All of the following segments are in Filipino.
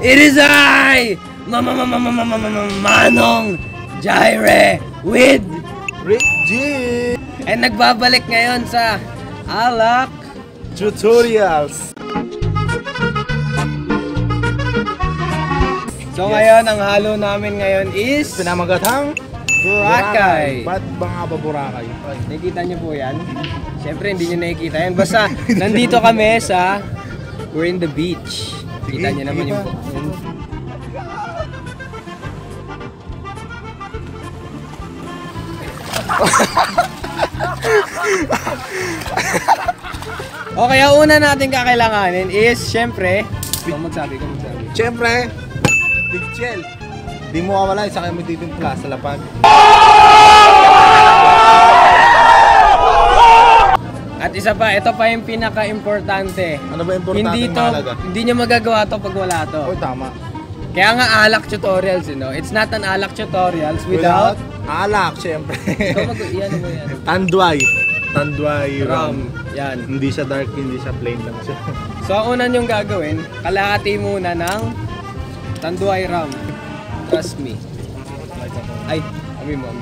It is I, Manong Jaire with Rick G. And nagbabalik ngayon sa Alak Tutorials. So ngayon, ang halo namin ngayon is Pinamagathang Boracay. Ba't ba nga ba Boracay? Nakikita niyo po yan? Siyempre hindi niyo nakikita yan. Basta nandito kami sa we're in the beach. Kita niyo naman yung O kaya una natin kakailanganin is syempre kung magsabi. Siyempre, Big Chel. Di mo kawala, isa kayo magtitimpla sa lapad. At isa pa, ito pa yung pinaka-importante. Ano ba importante mahalaga? Hindi nyo magagawa to pag wala to. Oh, tama. Kaya nga Alak Tutorials, you know? It's not an Alak Tutorials without alak, siyempre. Yan mo yan. Tanduay rum. Yan. Hindi siya dark, hindi siya plain lang siya. So ang una nyong gagawin, kalahati muna ng Tanduay rum. Trust me. Ay, amin mo.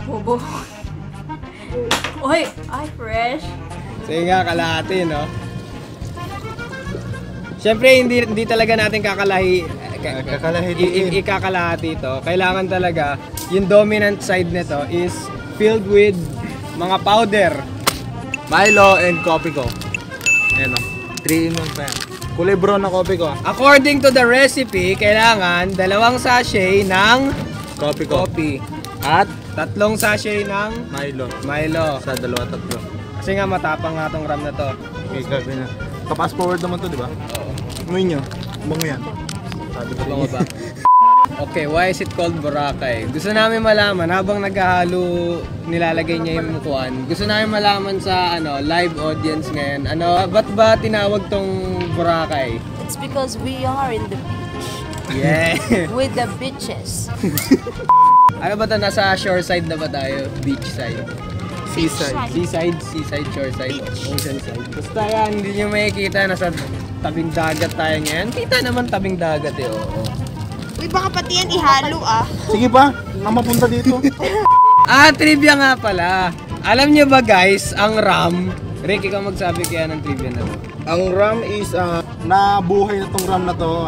Bobo. Oy, ay fresh. Sige nga, kalahati, no? Siyempre, hindi talaga natin ikakalahati ito. Kailangan talaga, yung dominant side nito is filled with mga powder. Milo and coffee ko. Ayan o. 3 in 1 pa yan. Kulay brown na coffee ko. According to the recipe, kailangan 2 sachet ng Coffee. At 3 sachet ng Milo. Sa 2-3. Kasi nga matapang nga tong ram na to. Okay, gabi na. Fast forward naman to, di ba? Oo. Umuwi nyo. Bango yan. Bango ba? Okay, why is it called Boracay? Gusto namin malaman habang naghahalo, nilalagay niya yung mukuan. Gusto namin malaman sa live audience ngayon. Ba't ba tinawag tong Boracay? It's because we are in the beach. Yeah. With the bitches. Ano ba ito? Nasa shore side na ba tayo? Beach side? Seaside, shore side, ocean side. Basta yan, hindi nyo makikita. Nasa tabing dagat tayo ngayon. Kita naman tabing dagat eh, oo. Uy, baka pati yan ihalo ah. Sige pa, na mapunta dito. Trivia nga pala. Alam nyo ba guys, ang ram, Rick, ikaw magsabi kaya ng trivia na to. Ang ram is, nabuhay na tong ram na to,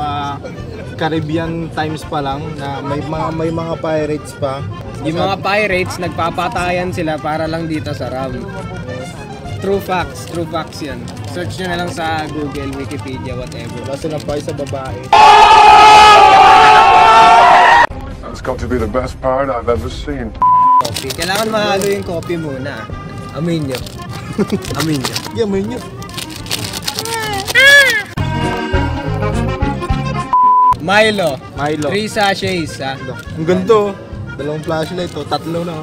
Caribbean times pa lang, na may mga pirates pa. Yung mga pirates, nagpapatayan sila para lang dito sa ram. True facts yan. Search nyo na lang sa Google, Wikipedia, whatever. Kasi nampay sa babae. That's got to be the best part I've ever seen. Coffee. Kailangan mahalo yung coffee muna. Amin nyo. Yeah, may nyo. Milo. 3 Milo. sachets, ha? Ang ganda. 2 flashlight to, 3 na.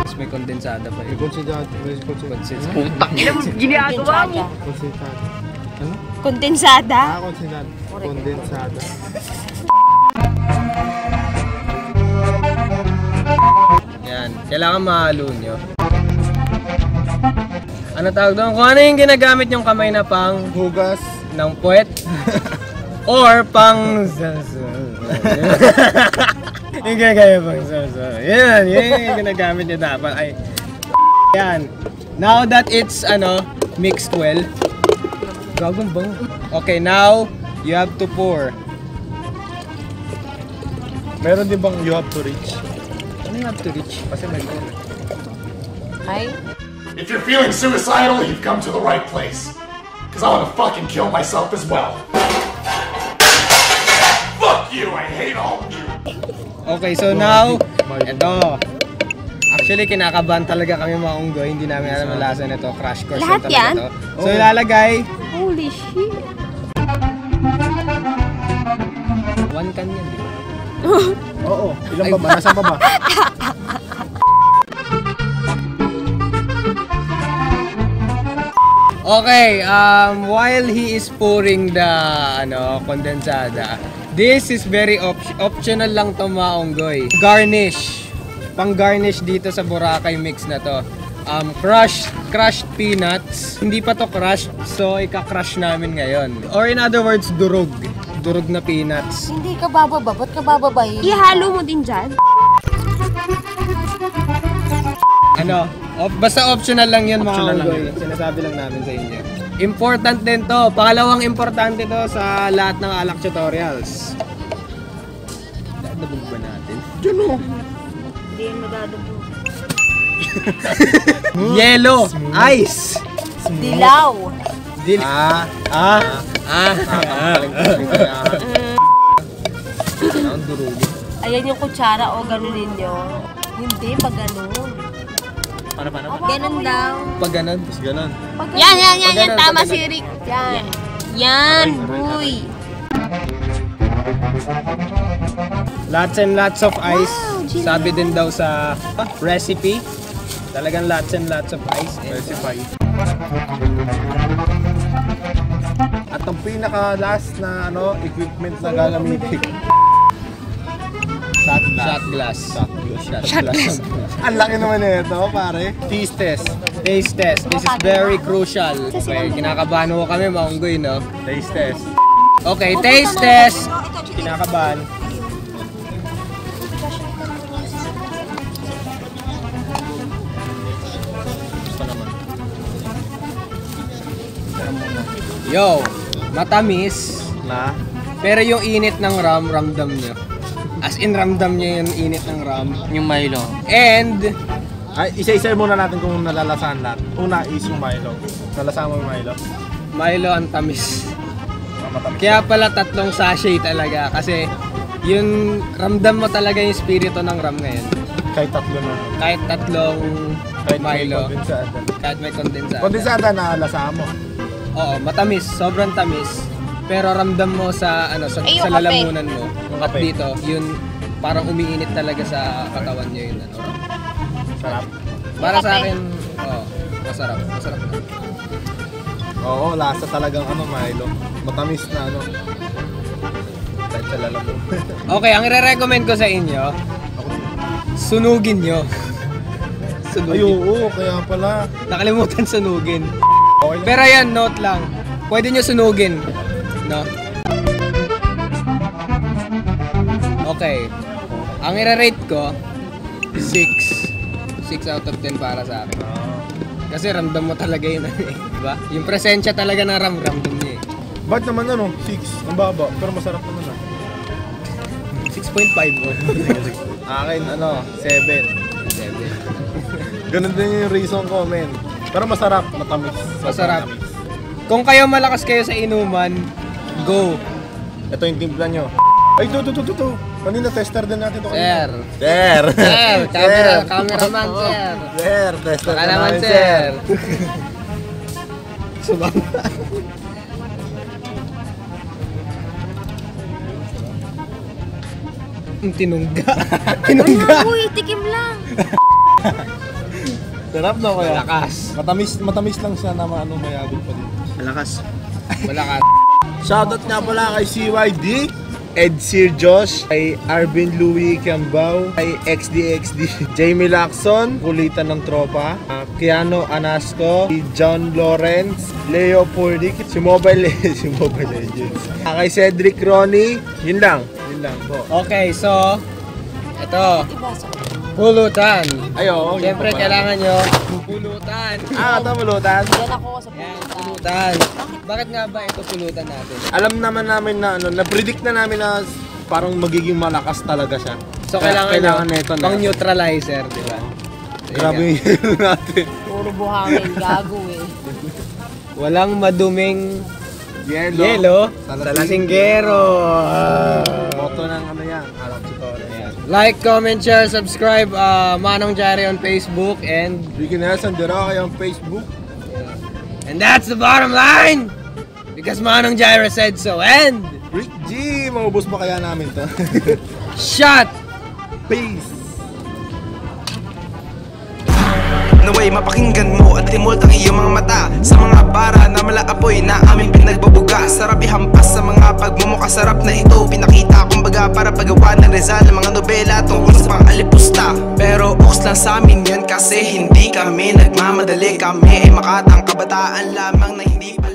Tapos may kondensada pa May yun. konsensado. Ginagawa mo. Konsensado. Ano? Kondensada. Konsensado. Kondensado. Yan. Kailangan mahalo nyo. Ano tawag doon? Kung ano yung ginagamit yung kamay na pang Hugas. ng puwet or pang yung ginagamit pang yan yung ginagamit nyo dapat ay yan. Now that it's mixed well, gagawin bang? Okay, now you have to pour. Meron din bang you have to reach? Ano you have to reach? Kasi may Ay. If you're feeling suicidal, you've come to the right place. Because I want to fucking kill myself as well. Fuck you, I hate all of you. Okay, so now, eto. Actually, kinakabahan talaga kami mga unggoy. Hindi namin alam ang lasa nito. Crash course Lahat talaga yan? to. So, ilalagay. Holy shit. 1 can yan, di ba? Oo. Ilang ba ba? Nasaan pa ba? Okay, while he is pouring the kondensada, This is very optional lang to mga onggoy. Garnish. Pang-garnish dito sa Boracay mix na to. Crushed peanuts. Hindi pa to crushed, so ika-crush namin ngayon. Or in other words, durog. Durog na peanuts. Hindi ka bababa. Ba't ka bababayin? Ihalo mo din dyan. Ano? Basta optional lang yun mga Optional lang onggoy. Sinasabi lang namin sa inyo. Important din to. Pangalawang importante to sa lahat ng alak tutorials. Dadabog ba natin? Hindi yan madadabog. Yellow! Ice! Dilaw. Ang durugin. Ayan yung kutsara o ganunin nyo. Hindi, pag ganun. Paano? Ganun daw. Pag ganun. Ganon. Yan. ganun, Tama pag si Rick. Yan. Yan, boy. Lots and lots of ice. Gina. Sabi din daw sa recipe. Talagang lots and lots of ice. Specify. At ang pinaka-last na equipment na gagamitin. Shot glass. Shot glass. Ang laki naman nito, pare. Taste test. Taste test. This is very crucial. Okay, kinakabahan ko kami maunggoy, no? Taste test. Okay, taste test. Kinakabahan. Yo, matamis. Na? Pero yung init ng rum, ramdam nyo. As in, ramdam nyo yung init ng rum. Yung Milo. And, Ay, isa-isa muna natin kung nalalasahan lahat. Una is yung Milo. Nalasahan mo yung Milo? Milo ang tamis. Matamis. Kaya pala 3 sachet talaga. Kasi, yung ramdam mo talaga yung spirito ng rum ngayon. Kahit tatlo na. Kahit 3 Kahit may Milo, kondensada. kahit may kondensada. Kondensada na lasahan mo. Oo, matamis. Sobrang tamis. Pero ramdam mo sa sa Ay, yung lalamunan mo. Yung At kape. dito, yun parang umiinit talaga sa katawan niyo yun. Sarap. Para sa kape. akin, masarap. Masarap na. Oo, lasa talagang Milo. Matamis na kahit sa lalamunan. Okay, ang i-recommend ko sa inyo, sunugin nyo. Ay, oo, kaya pala. Nakalimutan sunugin. Okay lang. Pero yan, note lang. Pwede nyo sunugin. No? Okay. Ang i-rate ko, 6. 6 out of 10 para sa akin. Kasi ramdam mo talaga yun. Diba? Yung presensya talaga ng ramdam niya eh. Ba't naman 6? Ang baba, pero masarap naman 6.5 mo. Akin 7. Ganun din yung reason ko, men. Pero masarap, matamis. Masarap. Kung kayo malakas kayo sa inuman, go. Ito yung timpla nyo. Ay, ito. Kanina tester din natin ito. Sir. Sir. Cameraman, sir. Sir, tester Baka ka naman, namin, sir. Subang. Tinungga. Tinungga. Uy, tikim lang. Sarap na kaya. Malakas. Matamis lang siya na mayabot pa din. Malakas. Malakas. Shoutout nga pala kay CYD, Ed Sir Josh, kay Arvin Louie Kiambao, kay XDXD, Jamie Lacson, kulitan ng tropa, Keanu Anasco, si John Lawrence, Leo Purdic, si Mobile Legends, kay Cedric Ronnie, yun lang po. Okay, so ito. Pulutan. Ayo, Siyempre, kailangan nyo pulutan. ito pulutan. Yan ako sa Yan, pulutan. Bakit nga ba ito pulutan natin? Alam naman namin na na-predict na namin na parang magiging malakas talaga siya. So, Kaya kailangan nito na. pang neutralizer, di ba? Grabe yung yelo natin. puro buhangin, gago eh. Walang maduming Yelo. yelo Sa sa lasinggero. Moto ng yan, alam tutorial. Ayan. Like, comment, share, subscribe. Manong Jare on Facebook and Ricky Nelson, dira kayo ang Facebook. and that's the bottom line because Manong Jare said so. And Rick G, maubos pa kaya namin to? shot. Peace! Naway mapakinggan mo at timult ang iyong mga mata sa mga bara na malaapoy na aming pinagbabuga. Sarap ihampas sa mga pagmumukha kasarap na ito pinakita. Kumbaga para paggawa ng Rizal ng mga nobela tungkol sa pang-alipusta. Pero uks lang sa amin yan kasi hindi kami nagmamadali. Kami ay makatang kabataan lamang na hindi pala